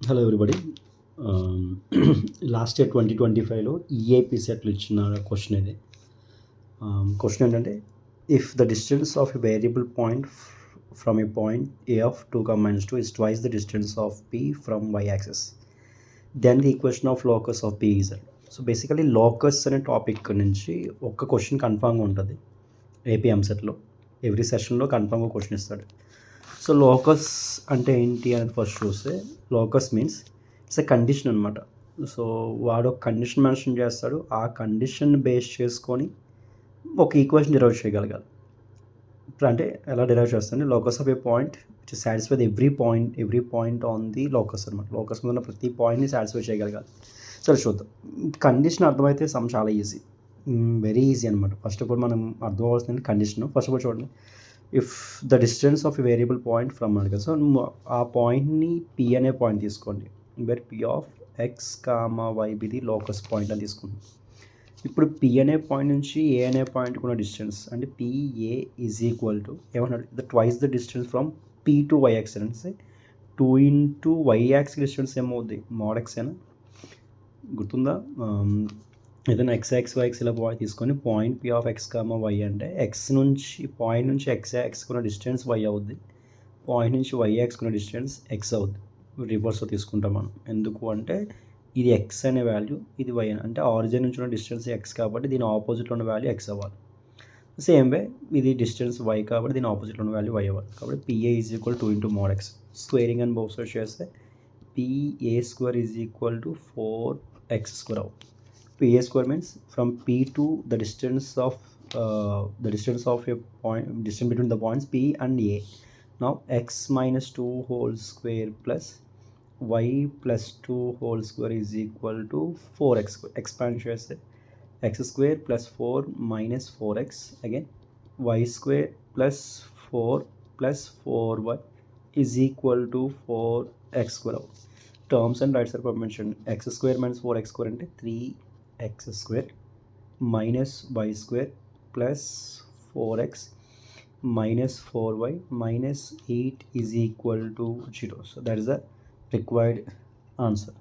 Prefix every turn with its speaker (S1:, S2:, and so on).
S1: Hello everybody. Last year 2025లో EAP సెట్లు ఇచ్చిన క్వశ్చన్ ఇది. క్వశ్చన్ ఏంటంటే, if the distance of a variable point from a point A of 2, 2 is twice the distance of p from y axis, then the equation of locus of p is. So basically locus అనే topic నుంచి ఒక్క question కన్ఫామ్గా ఉంటుంది AP ఎంసెట్లో. Every సెషన్లో కన్ఫామ్గా question ఇస్తాడు. So locus అంటే ఏంటి అని ఫస్ట్ చూస్తే, locus means it's a condition అనమాట. సో వాడు ఒక కండిషన్ మెన్షన్ చేస్తాడు, ఆ కండిషన్ బేస్ చేసుకొని ఒక ఈక్వేషన్ డిరైవ్ చేయగలగాలి. ఇప్పుడు అంటే ఎలా డిరైవ్ చేస్తాండి, locus of a point which satisfy every point on the locus అనమాట. లోకస్ మీద ఉన్న ప్రతి పాయింట్ని సాటిస్ఫై చేయగలగాలి. సరే చూద్దాం. కండిషన్ అర్థమైతే సమ్ చాలా ఈజీ, వెరీ ఈజీ అనమాట. ఫస్ట్ ఆఫ్ ఆల్ మనం అర్థం అవ్వాల్సింది కండిషన్. ఫస్ట్ ఆఫ్ ఆల్ చూడండి, if the distance of a variable point from అడిగా, సో ఆ పాయింట్ని పి అనే పాయింట్ తీసుకోండి, where P of X comma Y బిది లోకస్ పాయింట్ అని తీసుకుంటాం. ఇప్పుడు పి అనే పాయింట్ నుంచి ఏ అనే పాయింట్కి ఉన్న డిస్టెన్స్ అంటే పిఏ ఈజ్ ఈక్వల్ టు ఏమన్నాడు, the twice the distance from P to y axis అంటే 2 into వై యాక్స్ డిస్టెన్స్ ఏమవుద్ది, మోడ్ ఎక్స్ అయినా గుర్తుందా? ఏదైనా ఎక్స్ వైఎక్స్ ఇలా పాయింట్ తీసుకొని point P of X comma y అంటే ఎక్స్ నుంచి పాయింట్ నుంచి ఎక్స్కున్న డిస్టెన్స్ వై అవుద్ది, పాయింట్ నుంచి వై ఎక్స్కున్న డిస్టెన్స్ ఎక్స్ అవుద్ది. రివర్స్లో తీసుకుంటాం మనం. ఎందుకు అంటే ఇది ఎక్స్ అనే వాల్యూ, ఇది వై అంటే ఆరిజిన్ నుంచి ఉన్న డిస్టెన్స్ ఎక్స్ కాబట్టి దీని ఆపోజిట్లో ఉన్న వాల్యూ ఎక్స్ అవ్వాలి. సేమ్ వే ఇది డిస్టెన్స్ వై కాబట్టి దీని ఆపోజిట్లో ఉన్న వాల్యూ వై అవ్వాలి. కాబట్టి PA is equal 2 into mod x. Squaring అని బోత్ సైడ్ చేస్తే PA square is equal to 4x square అవుతుంది. PA square means from P to the distance of a point, distance between the points P and A. Now x minus 2 whole square plus y plus 2 whole square is equal to 4x square. Expand చేస్తే x square plus 4 minus 4x, again y square plus 4 plus 4y is equal to 4x square. Terms and right side mentioned, x square minus 4x square అంటే 3x square minus y square plus 4x minus 4y minus 8 is equal to 0. So that is the required answer.